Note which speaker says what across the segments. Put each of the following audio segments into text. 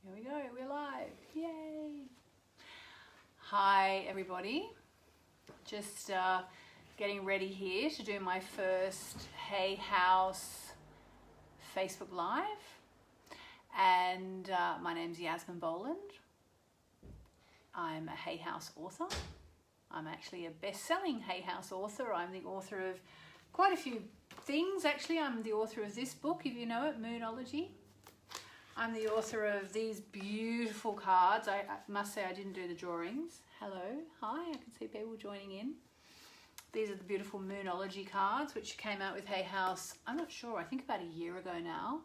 Speaker 1: Here we go, we're live, yay! Hi everybody, just getting ready here to do my first Hay House Facebook Live, and my name's Yasmin Boland. I'm a Hay House author. I'm actually a best-selling Hay House author. I'm the author of quite a few things actually. I'm the author of this book, if you know it, Moonology. I'm the author of these beautiful cards. I must say I didn't do the drawings. Hello, hi, I can see people joining in. These are the beautiful Moonology cards, which came out with Hay House, I'm not sure, I think about a year ago now.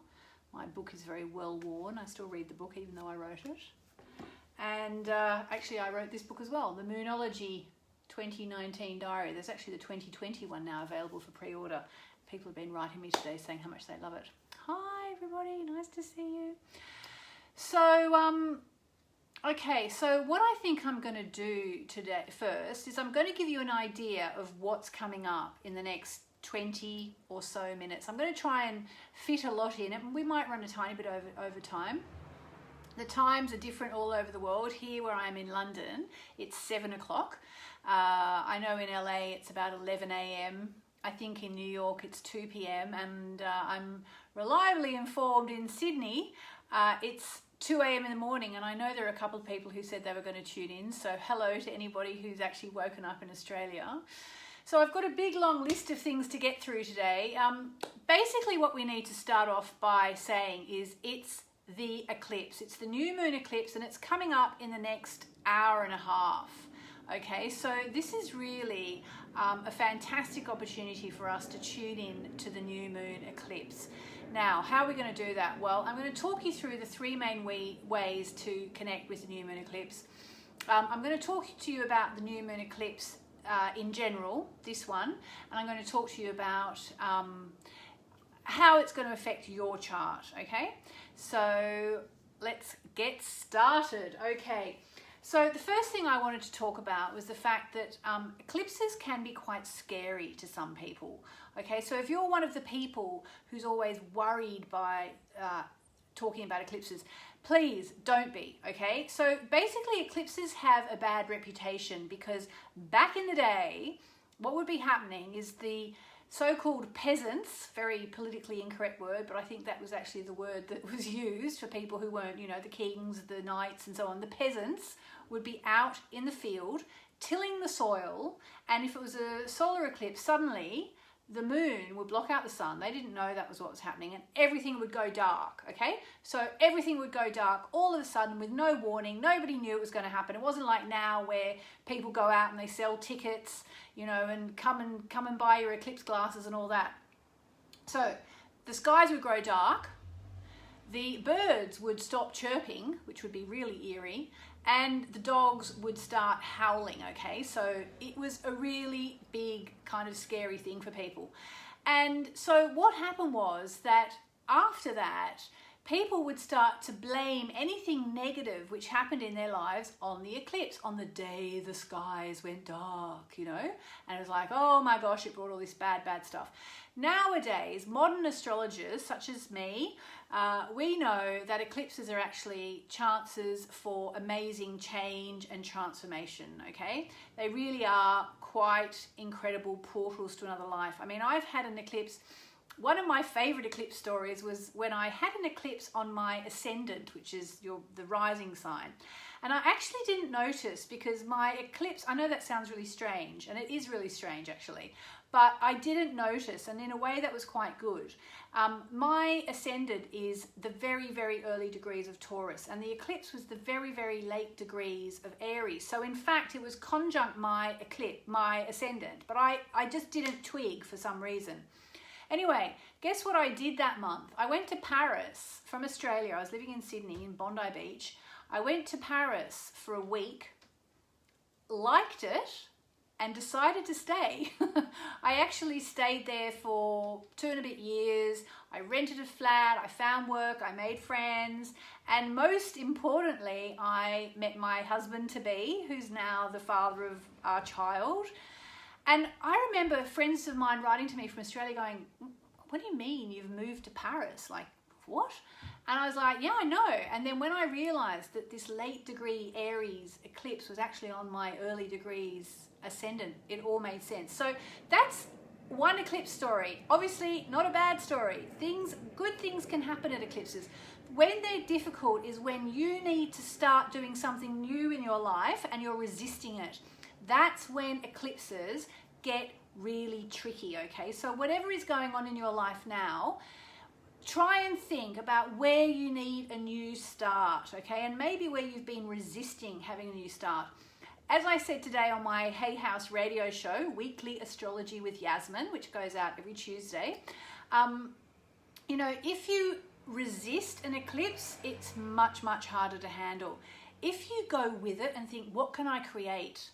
Speaker 1: My book is very well worn. I still read the book even though I wrote it. And actually I wrote this book as well, the Moonology 2019 diary. There's actually the 2020 one now available for pre-order. People have been writing me today saying how much they love it. Hi everybody, nice to see you. So, okay, so what I think I'm going to do today first is I'm going to give you an idea of what's coming up in the next 20 or so minutes. I'm going to try and fit a lot in it. We might run a tiny bit over time. The times are different all over the world. Here where I'm in London, it's 7 o'clock. I know in LA it's about 11 a.m. I think in New York it's 2 p.m. and I'm reliably informed in Sydney it's 2 a.m. in the morning, and I know there are a couple of people who said they were going to tune in, so hello to anybody who's actually woken up in Australia. So I've got a big long list of things to get through today. Basically what we need to start off by saying is it's the eclipse. It's the new moon eclipse and it's coming up in the next hour and a half. Okay, so this is really a fantastic opportunity for us to tune in to the new moon eclipse. Now, how are we going to do that? Well, I'm going to talk you through the three main ways to connect with the new moon eclipse. I'm going to talk to you about the new moon eclipse in general, this one, and I'm going to talk to you about how it's going to affect your chart, okay? So let's get started. Okay. So the first thing I wanted to talk about was the fact that eclipses can be quite scary to some people. Okay, so if you're one of the people who's always worried by talking about eclipses, please don't be, okay? So basically eclipses have a bad reputation because back in the day, what would be happening is the so-called peasants, very politically incorrect word, but I think that was actually the word that was used for people who weren't, you know, the kings, the knights and so on. The peasants would be out in the field tilling the soil, and if it was a solar eclipse, suddenly the moon would block out the sun. They didn't know that was what was happening, and everything would go dark, okay? So everything would go dark all of a sudden with no warning. Nobody knew it was going to happen. It wasn't like now where people go out and they sell tickets, you know, and come and buy your eclipse glasses and all that. So the skies would grow dark, the birds would stop chirping, which would be really eerie, and the dogs would start howling, okay? So it was a really big kind of scary thing for people. And so what happened was that after that, people would start to blame anything negative which happened in their lives on the eclipse, on the day the skies went dark, you know? And it was like, oh my gosh, it brought all this bad stuff. Nowadays, modern astrologers such as me, we know that eclipses are actually chances for amazing change and transformation, okay? They really are quite incredible portals to another life. I mean, I've had an eclipse. One of my favorite eclipse stories was when I had an eclipse on my ascendant, which is the rising sign. And I actually didn't notice because my eclipse, I know that sounds really strange, and it is really strange actually, but I didn't notice, and in a way that was quite good. My ascendant is the very early degrees of Taurus, and the eclipse was the very late degrees of Aries. So in fact, it was conjunct my ascendant, but I just didn't twig for some reason. Anyway, guess what I did that month? I went to Paris from Australia. I was living in Sydney in Bondi Beach. I went to Paris for a week, liked it, and decided to stay. I actually stayed there for 2 and a bit years. I rented a flat, I found work, I made friends, and most importantly, I met my husband-to-be, who's now the father of our child. And I remember friends of mine writing to me from Australia going, what do you mean you've moved to Paris? Like, what? And I was like, yeah, I know. And then when I realized that this late degree Aries eclipse was actually on my early degrees ascendant, it all made sense. So that's one eclipse story. Obviously not a bad story. Good things can happen at eclipses. When they're difficult is when you need to start doing something new in your life and you're resisting it. That's when eclipses get really tricky, okay? So whatever is going on in your life now, try and think about where you need a new start, okay? And maybe where you've been resisting having a new start. As I said today on my Hay House radio show, Weekly Astrology with Yasmin, which goes out every Tuesday, you know, if you resist an eclipse, it's much, much harder to handle. If you go with it and think, what can I create?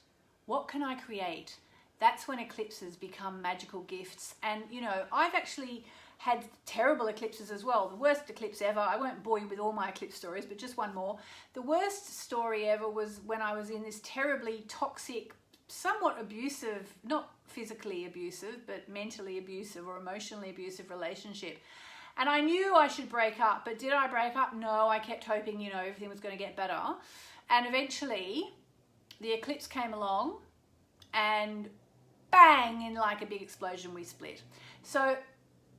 Speaker 1: What can I create? That's when eclipses become magical gifts. And, you know, I've actually had terrible eclipses as well. The worst eclipse ever. I won't bore you with all my eclipse stories, but just one more. The worst story ever was when I was in this terribly toxic, somewhat abusive, not physically abusive, but mentally abusive or emotionally abusive relationship. And I knew I should break up, but did I break up? No, I kept hoping, you know, everything was going to get better. And eventually the eclipse came along and bang, in like a big explosion, we split. So,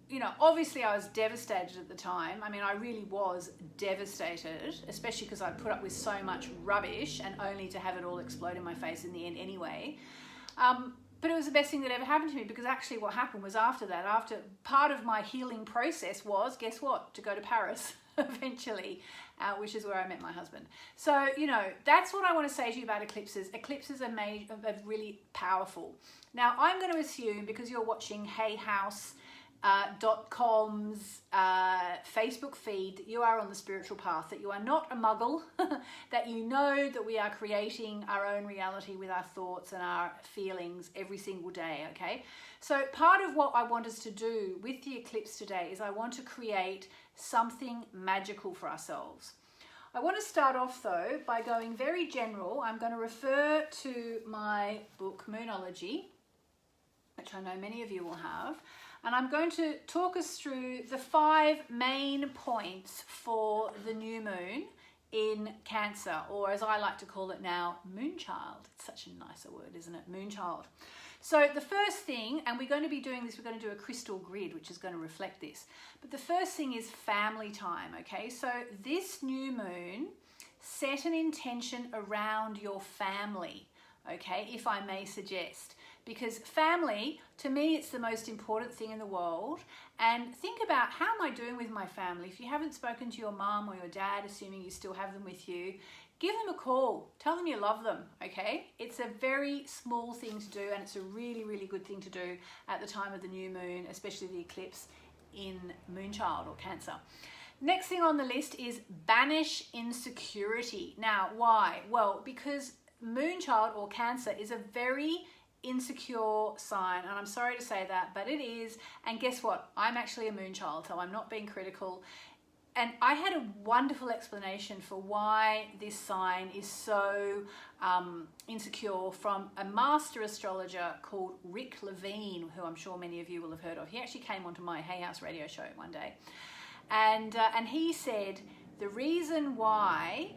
Speaker 1: you know, obviously I was devastated at the time. I mean, I really was devastated, especially because I put up with so much rubbish and only to have it all explode in my face in the end anyway. But it was the best thing that ever happened to me, because actually what happened was after that, after part of my healing process was, guess what, to go to Paris eventually, which is where I met my husband. So, you know, that's what I want to say to you about eclipses. Eclipses are really powerful. Now, I'm going to assume, because you're watching HeyHouse.com's Facebook feed, that you are on the spiritual path, that you are not a muggle, that you know that we are creating our own reality with our thoughts and our feelings every single day, okay? So part of what I want us to do with the eclipse today is I want to create something magical for ourselves. I want to start off though by going very general. I'm going to refer to my book Moonology, which I know many of you will have. And I'm going to talk us through the 5 main points for the new moon in Cancer, or as I like to call it now, Moonchild. It's such a nicer word, isn't it? Moonchild. So the first thing, and we're going to be doing this, we're going to do a crystal grid, which is going to reflect this. But the first thing is family time, okay? So this new moon, set an intention around your family, okay, if I may suggest. Because family, to me, it's the most important thing in the world. And think about, how am I doing with my family? If you haven't spoken to your mum or your dad, assuming you still have them with you, give them a call. Tell them you love them, okay? It's a very small thing to do, and it's a really, really good thing to do at the time of the new moon, especially the eclipse in Moonchild or Cancer. Next thing on the list is banish insecurity. Now, why? Well, because Moonchild or Cancer is a very insecure sign, and I'm sorry to say that, but it is. And guess what? I'm actually a Moonchild, so I'm not being critical. And I had a wonderful explanation for why this sign is so insecure from a master astrologer called Rick Levine, who I'm sure many of you will have heard of. He actually came onto my Hay House radio show one day, and he said the reason why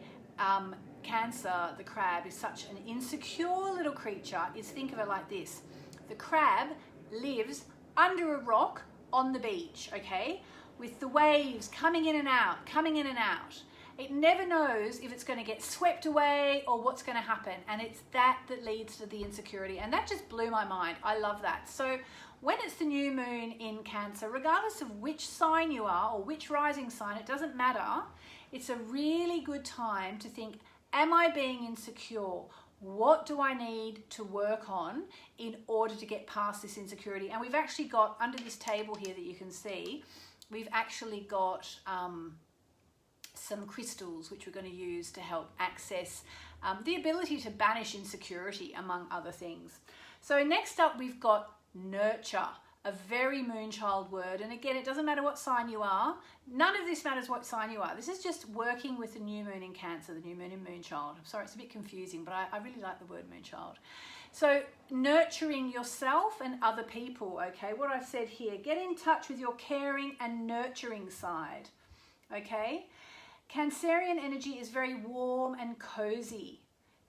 Speaker 1: Cancer, the crab, is such an insecure little creature is, think of it like this. The crab lives under a rock on the beach, okay, with the waves coming in and out, coming in and out. It never knows if it's going to get swept away or what's going to happen, and it's that leads to the insecurity. And that just blew my mind. I love that. So when it's the new moon in Cancer, regardless of which sign you are or which rising sign, it doesn't matter. It's a really good time to think, am I being insecure? What do I need to work on in order to get past this insecurity? And we've actually got, under this table here that you can see, we've actually got some crystals which we're going to use to help access the ability to banish insecurity, among other things. So next up we've got nurture, a very Moonchild word. And again, it doesn't matter what sign you are. None of this matters what sign you are. This is just working with the new moon in Cancer, the new moon in Moonchild. I'm sorry, it's a bit confusing, but I really like the word Moonchild. So nurturing yourself and other people, okay? What I've said here, get in touch with your caring and nurturing side, okay? Cancerian energy is very warm and cozy.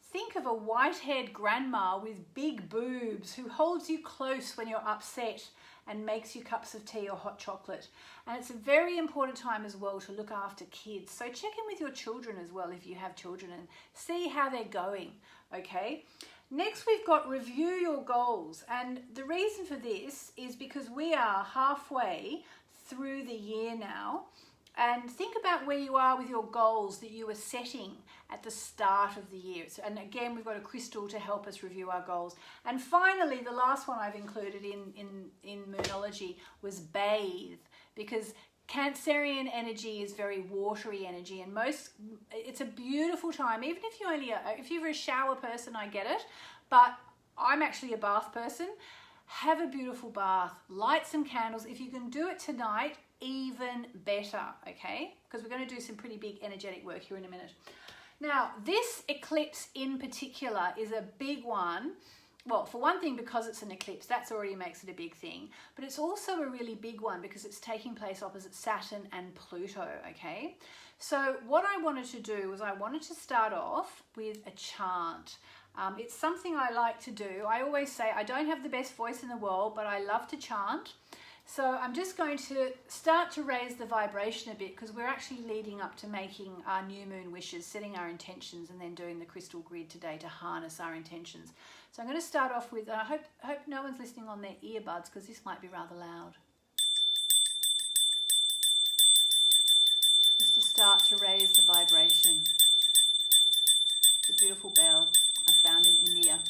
Speaker 1: Think of a white-haired grandma with big boobs who holds you close when you're upset and makes you cups of tea or hot chocolate. And it's a very important time as well to look after kids. So check in with your children as well if you have children and see how they're going, okay? Next, we've got review your goals. And the reason for this is because we are halfway through the year now. And think about where you are with your goals that you were setting at the start of the year. And again, we've got a crystal to help us review our goals. And finally, the last one I've included in Moonology was bathe, because Cancerian energy is very watery energy, and it's a beautiful time. Even if you're a shower person, I get it, but I'm actually a bath person. Have a beautiful bath, light some candles. If you can do it tonight, even better, okay? Because we're going to do some pretty big energetic work here in a minute. Now, this eclipse in particular is a big one. Well, for one thing, because it's an eclipse, that already makes it a big thing. But it's also a really big one because it's taking place opposite Saturn and Pluto, okay? So what I wanted to do was I wanted to start off with a chant. It's something I like to do. I always say I don't have the best voice in the world, but I love to chant. So I'm just going to start to raise the vibration a bit, because we're actually leading up to making our new moon wishes, setting our intentions, and then doing the crystal grid today to harness our intentions. So I'm going to start off with, I hope no one's listening on their earbuds, because this might be rather loud. Just to start to raise the vibration. It's a beautiful bell I found in India.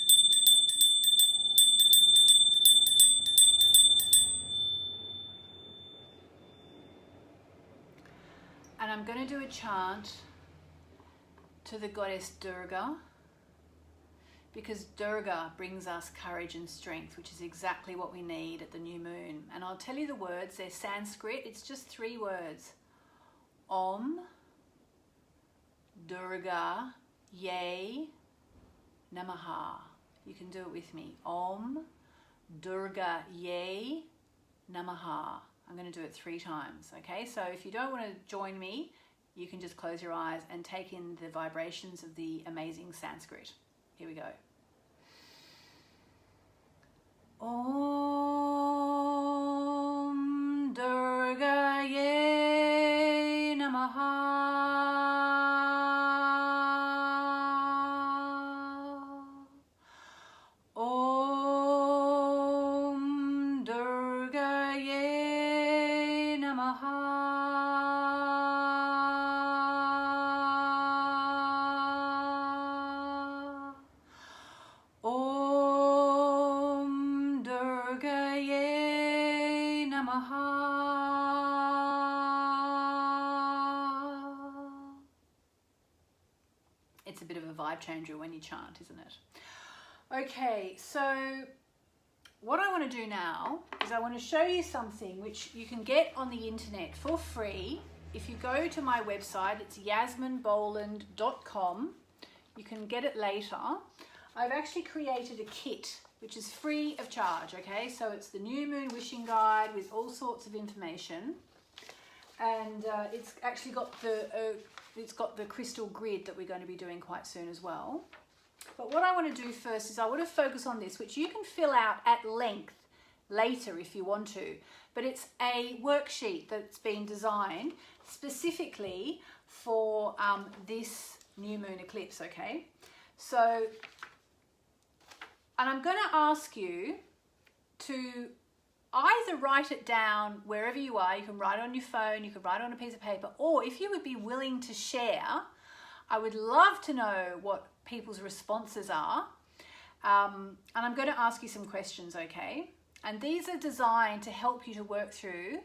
Speaker 1: And I'm going to do a chant to the goddess Durga, because Durga brings us courage and strength, which is exactly what we need at the new moon. And I'll tell you the words. They're Sanskrit. It's just 3 words. Om Durga Ye Namaha. You can do it with me. Om Durga Ye Namaha. I'm going to do it 3 times, okay? So if you don't want to join me, you can just close your eyes and take in the vibrations of the amazing Sanskrit. Here we go. Om Durga Ye Namaha. It's a bit of a vibe changer when you chant, isn't it? Okay, so what I want to do now is I want to show you something which you can get on the internet for free. If you go to my website, it's yasminboland.com. You can get it later. I've actually created a kit which is free of charge, okay? So it's the New Moon Wishing Guide with all sorts of information. And it's actually got the crystal grid that we're going to be doing quite soon as well. But what I want to do first is I want to focus on this, which you can fill out at length later if you want to. But it's a worksheet that's been designed specifically for this new moon eclipse, okay? So, and I'm going to ask you to either write it down wherever you are. You can write it on your phone, you can write it on a piece of paper, or if you would be willing to share, I would love to know what people's responses are. And I'm going to ask you some questions, okay? And these are designed to help you to work through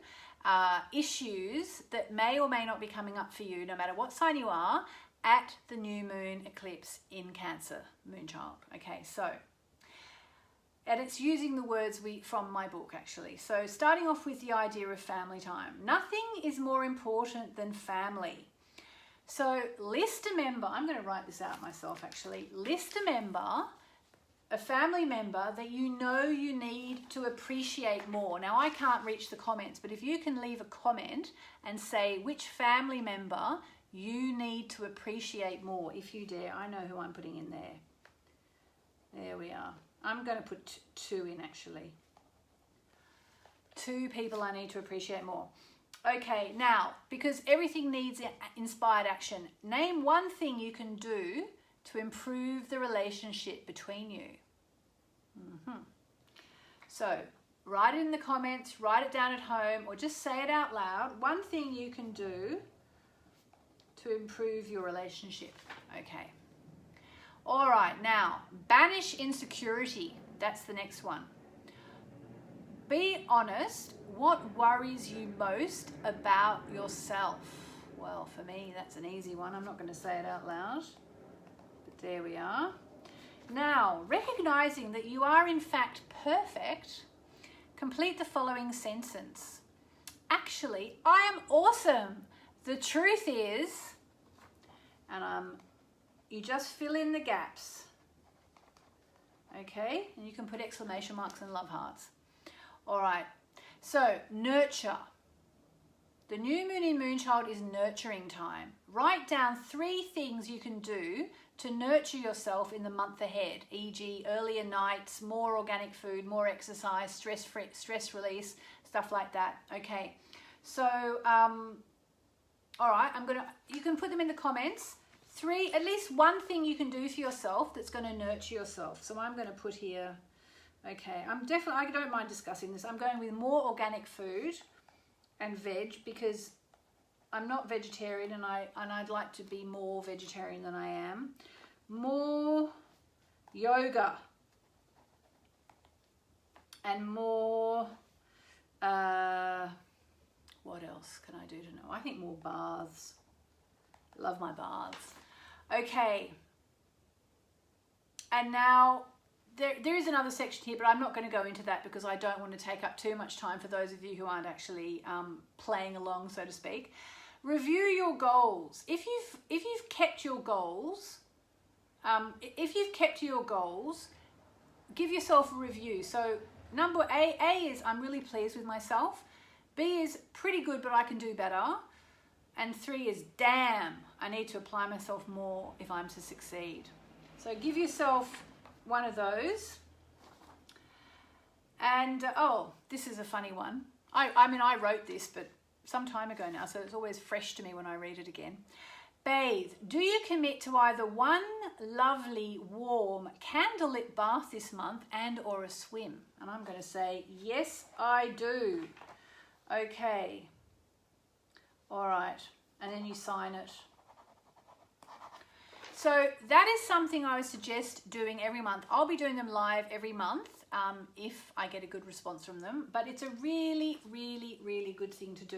Speaker 1: issues that may or may not be coming up for you, no matter what sign you are, at the new moon eclipse in Cancer, Moonchild. Okay, so, and it's using the words from my book, actually. So starting off with the idea of family time. Nothing is more important than family. So list a member. I'm going to write this out myself, actually. List a member a family member that you know you need to appreciate more. Now, I can't reach the comments, but if you can leave a comment and say which family member you need to appreciate more, if you dare. I know who I'm putting in there. There we are. I'm going to put 2 in, actually. 2 people I need to appreciate more. Okay, now, because everything needs inspired action, name one thing you can do to improve the relationship between you. So, write it in the comments, write it down at home, or just say it out loud. One thing you can do to improve your relationship. Okay. All right, now, banish insecurity. That's the next one. Be honest. What worries you most about yourself? Well, for me, that's an easy one. I'm not going to say it out loud. But there we are. Now, recognizing that you are in fact perfect, complete the following sentence. Actually, I am awesome. The truth is, and you just fill in the gaps. Okay? And you can put exclamation marks and love hearts. All right. So, nurture. The new moon in Moonchild is nurturing time. Write down 3 things you can do to nurture yourself in the month ahead, e.g. earlier nights, more organic food, more exercise, stress release, stuff like that. Okay. So, all right, you can put them in the comments. 3, at least one thing you can do for yourself that's going to nurture yourself. So I'm going to put here, okay, I don't mind discussing this. I'm going with more organic food and veg because I'm not vegetarian and I'd like to be more vegetarian than I am. More yoga and more, what else can I do to know? I think more baths. Love my baths. Okay. And now there is another section here, but I'm not going to go into that because I don't want to take up too much time for those of you who aren't actually playing along, so to speak. Review your goals. If you've kept your goals, give yourself a review. So number A is I'm really pleased with myself. B is pretty good, but I can do better. And 3 is damn, I need to apply myself more if I'm to succeed. So give yourself one of those. And oh, this is a funny one. I mean, I wrote this, but some time ago now, so it's always fresh to me when I read it again. Bathe. Do you commit to either one lovely, warm, candlelit bath this month and or a swim? And I'm going to say, yes, I do. Okay. All right. And then you sign it. So that is something I would suggest doing every month. I'll be doing them live every month if I get a good response from them. But it's a really, really, really good thing to do.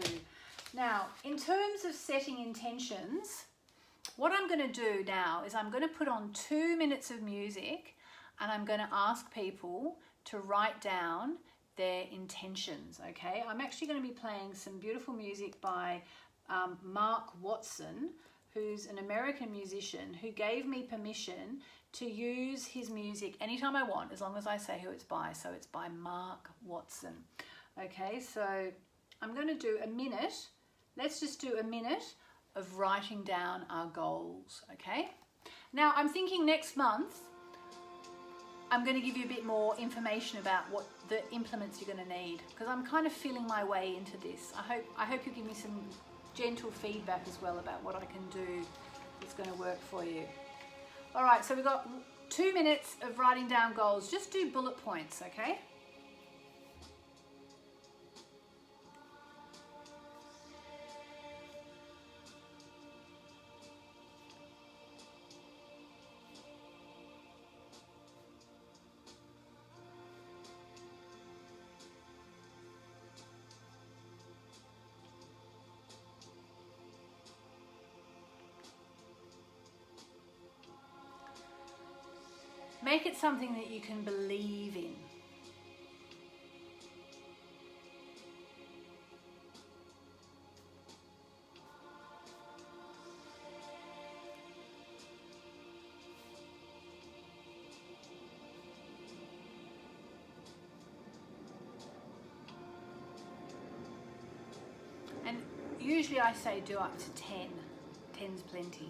Speaker 1: Now, in terms of setting intentions, what I'm going to do now is I'm going to put on 2 minutes of music and I'm going to ask people to write down their intentions, okay? I'm actually going to be playing some beautiful music by Mark Watson, who's an American musician who gave me permission to use his music anytime I want, as long as I say who it's by. So it's by Mark Watson. Okay, so I'm going to do a minute. Let's just do a minute of writing down our goals, okay? Now, I'm thinking next month, I'm going to give you a bit more information about what the implements you're going to need, because I'm kind of feeling my way into this. I hope you give me some gentle feedback as well about what I can do that's going to work for you. All right, so we've got 2 minutes of writing down goals. Just do bullet points, okay? Make it something that you can believe in. Usually I say do up to 10. 10's plenty.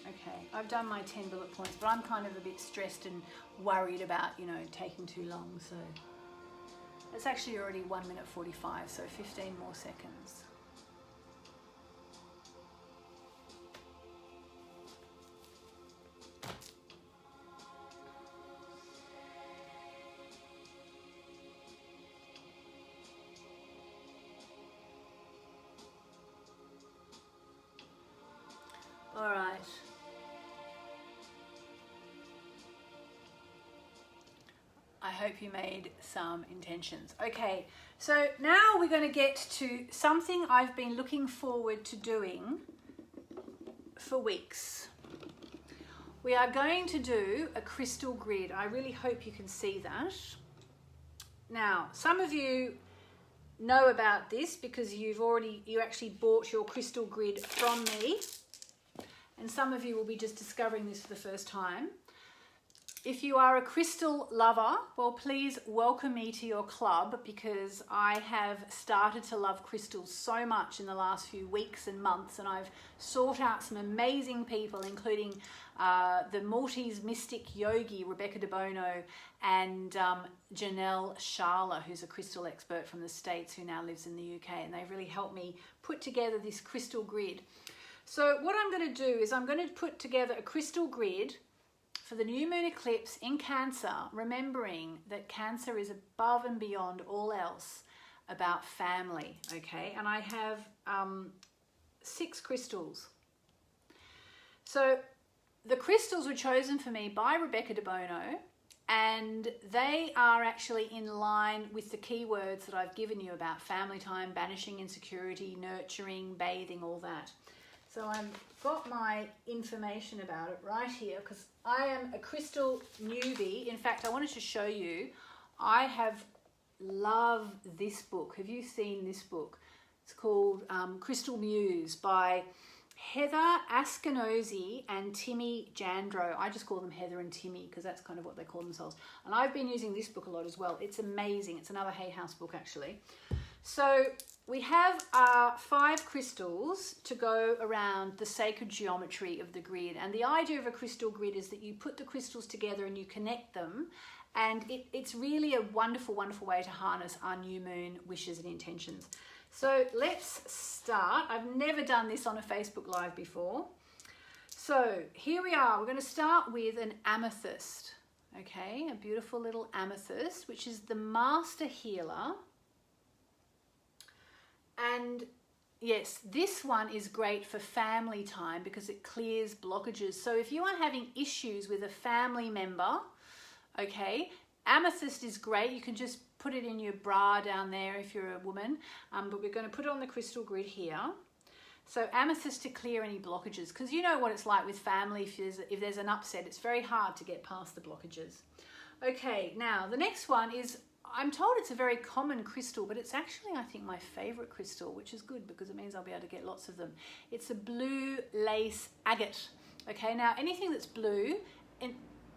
Speaker 1: Okay, I've done my 10 bullet points, but I'm kind of a bit stressed and worried about, you know, taking too long, so it's actually already 1 minute 45, so 15 more seconds. All right. I hope you made some intentions. Okay, so now we're going to get to something I've been looking forward to doing for weeks. We are going to do a crystal grid. I really hope you can see that. Now, some of you know about this because you actually bought your crystal grid from me, and some of you will be just discovering this for the first time. If you are a crystal lover, well, please welcome me to your club, because I have started to love crystals so much in the last few weeks and months, and I've sought out some amazing people, including the Maltese mystic yogi Rebecca De Bono and Janelle Sharla, who's a crystal expert from the States who now lives in the UK, and they've really helped me put together this crystal grid. So what I'm going to do is I'm going to put together a crystal grid for the new moon eclipse in Cancer, remembering that Cancer is above and beyond all else about family, okay? And I have 6 crystals. So the crystals were chosen for me by Rebecca De Bono, and they are actually in line with the keywords that I've given you about family time, banishing insecurity, nurturing, bathing, all that. So I've got my information about it right here, because I am a crystal newbie. In fact, I wanted to show you, I have loved this book. Have you seen this book? It's called Crystal Muse by Heather Askinosie and Timmy Jandro. I just call them Heather and Timmy because that's kind of what they call themselves. And I've been using this book a lot as well. It's amazing. It's another Hay House book, actually. So we have 5 crystals to go around the sacred geometry of the grid. And the idea of a crystal grid is that you put the crystals together and you connect them. And it's really a wonderful, wonderful way to harness our new moon wishes and intentions. So let's start. I've never done this on a Facebook Live before. So here we are. We're going to start with an amethyst. Okay, a beautiful little amethyst, which is the master healer. And yes, this one is great for family time because it clears blockages. So if you are having issues with a family member, okay, amethyst is great. You can just put it in your bra down there if you're a woman, but we're going to put it on the crystal grid here. So amethyst to clear any blockages, because you know what it's like with family. If there's an upset, it's very hard to get past the blockages. Okay, now the next one is, I'm told it's a very common crystal, but it's actually, I think, my favorite crystal, which is good because it means I'll be able to get lots of them. It's a blue lace agate. Okay, now anything that's blue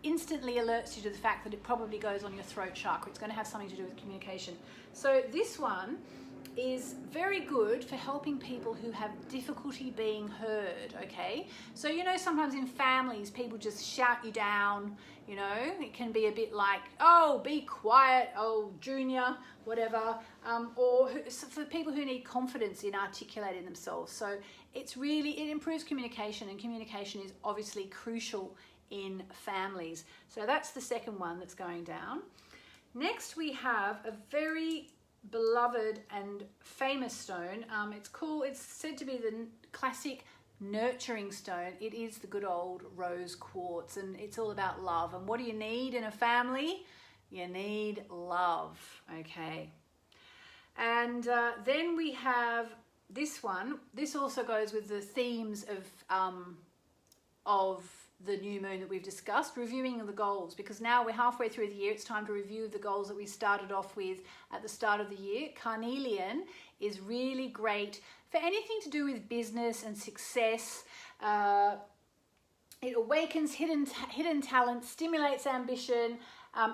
Speaker 1: instantly alerts you to the fact that it probably goes on your throat chakra. It's going to have something to do with communication. So this one is very good for helping people who have difficulty being heard, okay? So, you know, sometimes in families, people just shout you down, you know? It can be a bit like, oh, be quiet, oh, junior, whatever. Or for people who need confidence in articulating themselves. So it improves communication, and communication is obviously crucial in families. So that's the second one that's going down. Next, we have a very beloved and famous stone. It's said to be the classic nurturing stone. It is the good old rose quartz, and it's all about love. And what do you need in a family? You need love, okay? And then we have this one. This also goes with the themes of the new moon that we've discussed, reviewing the goals, because now we're halfway through the year. It's time to review the goals that we started off with at the start of the year. Carnelian is really great for anything to do with business and success. It awakens hidden talent, stimulates ambition.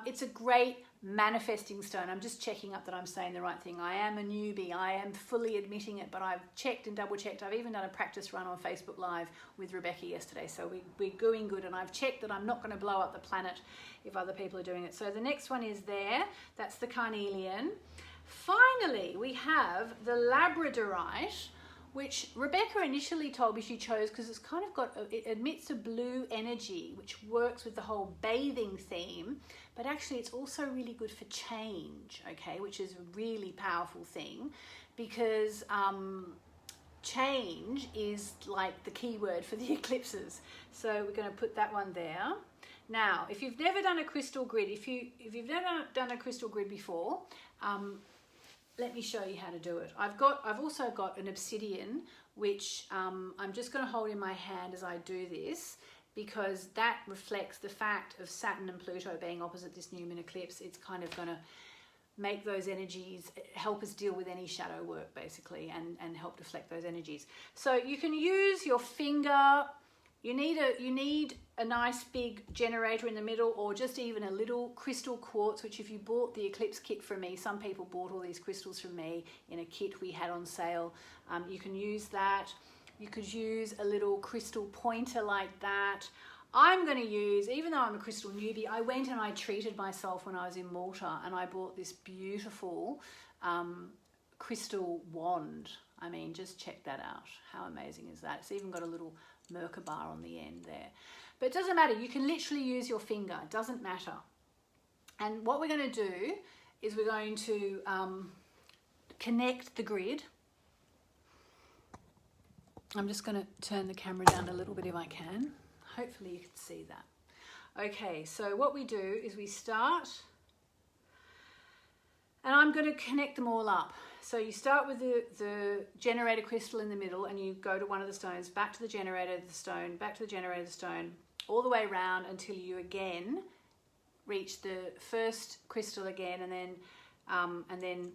Speaker 1: It's a great manifesting stone. I'm just checking up that I'm saying the right thing. I am a newbie. I am fully admitting it, but I've checked and double checked. I've even done a practice run on Facebook Live with Rebecca yesterday. So we're doing good, and I've checked that I'm not going to blow up the planet if other people are doing it. So the next one is there. That's the carnelian. Finally, we have the labradorite, which Rebecca initially told me she chose because it's kind of got, it emits a blue energy, which works with the whole bathing theme, but actually it's also really good for change, okay, which is a really powerful thing, because change is like the key word for the eclipses. So we're going to put that one there. Now, if you've never done a crystal grid, if you've never done a crystal grid before, let me show you how to do it. I've also got an obsidian, which I'm just going to hold in my hand as I do this, because that reflects the fact of Saturn and Pluto being opposite this new moon eclipse. It's kind of going to make those energies, help us deal with any shadow work basically, and help deflect those energies. So you can use your finger. You need a nice big generator in the middle, or just even a little crystal quartz, which if you bought the eclipse kit from me, some people bought all these crystals from me in a kit we had on sale. You can use that. You could use a little crystal pointer like that. I'm going to use, even though I'm a crystal newbie, I went and I treated myself when I was in Malta, and I bought this beautiful crystal wand. I mean, just check that out. How amazing is that? It's even got a little Merkaba on the end there. But it doesn't matter. You can literally use your finger. It doesn't matter. And what we're going to do is we're going to connect the grid. I'm just going to turn the camera down a little bit if I can. Hopefully you can see that. Okay, so what we do is we start, and I'm going to connect them all up. So you start with the generator crystal in the middle, and you go to one of the stones, back to the generator, the stone, back to the generator, the stone, all the way around until you again reach the first crystal again, and then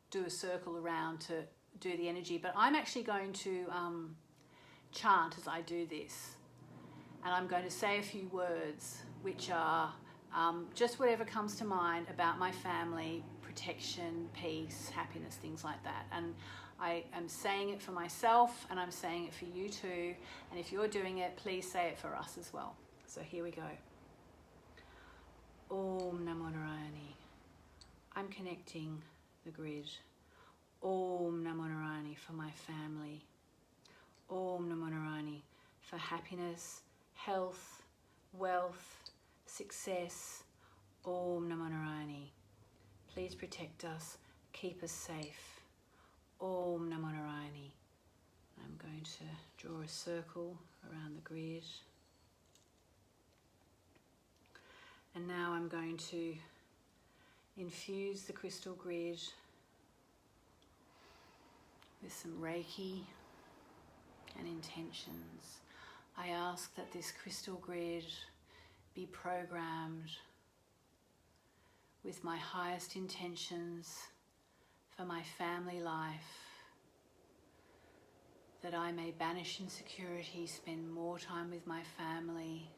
Speaker 1: do a circle around to do the energy. But I'm actually going to chant as I do this, and I'm going to say a few words, which are just whatever comes to mind about my family, protection, peace, happiness, things like that. And I am saying it for myself, and I'm saying it for you too. And if you're doing it, please say it for us as well. So here we go. Om Namo Narayani. I'm connecting the grid. Om Namo Narayani for my family. Om Namo Narayani for happiness, health, wealth, success. Om Namo Narayani. Please protect us, keep us safe. Om Namo Narayani. I'm going to draw a circle around the grid. And now I'm going to infuse the crystal grid with some Reiki and intentions. I ask that this crystal grid be programmed with my highest intentions for my family life, that I may banish insecurity, spend more time with my family,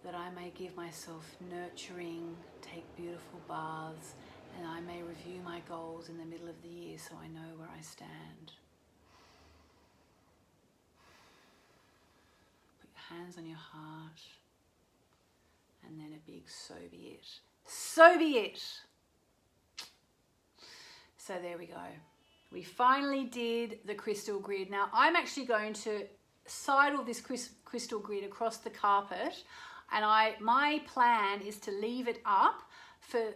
Speaker 1: that I may give myself nurturing, take beautiful baths, and I may review my goals in the middle of the year so I know where I stand. Put your hands on your heart, and then a big so be it. So be it. So there we go. We finally did the crystal grid. Now I'm actually going to sidle this crystal grid across the carpet, and my plan is to leave it up for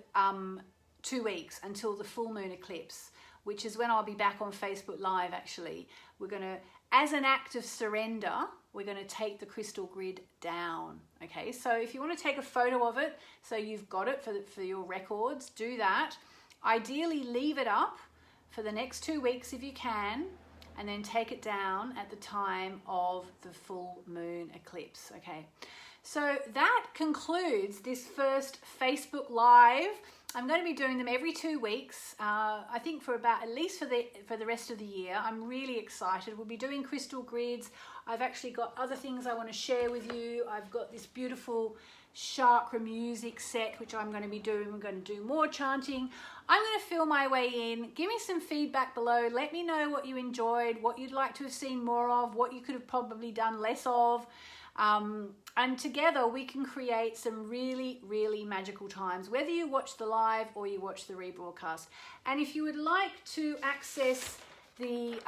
Speaker 1: 2 weeks until the full moon eclipse, which is when I'll be back on Facebook Live. Actually, we're going to, as an act of surrender, we're going to take the crystal grid down. Okay, so if you want to take a photo of it so you've got it for your records, do that. Ideally leave it up for the next 2 weeks if you can, and then take it down at the time of the full moon eclipse. Okay, so that concludes this first Facebook Live. I'm going to be doing them every 2 weeks, I think for about, at least for the rest of the year. I'm really excited. We'll be doing crystal grids. I've actually got other things I want to share with you. I've got this beautiful chakra music set, which I'm going to be doing. We're going to do more chanting. I'm going to feel my way in. Give me some feedback below. Let me know what you enjoyed, what you'd like to have seen more of, what you could have probably done less of. And together we can create some really, really magical times, whether you watch the live or you watch the rebroadcast. And if you would like to access the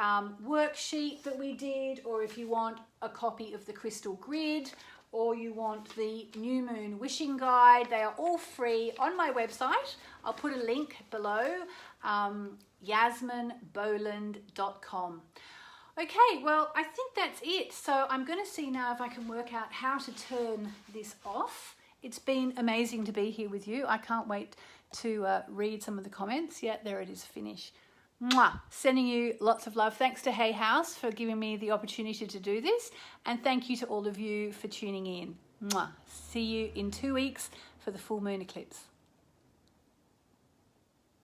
Speaker 1: worksheet that we did, or if you want a copy of the crystal grid, or you want the new moon wishing guide, they are all free on my website. I'll put a link below, yasminboland.com. Okay, well, I think that's it. So I'm going to see now if I can work out how to turn this off. It's been amazing to be here with you. I can't wait to read some of the comments. Yeah, there it is, finish. Mwah! Sending you lots of love. Thanks to Hay House for giving me the opportunity to do this. And thank you to all of you for tuning in. Mwah! See you in 2 weeks for the full moon eclipse.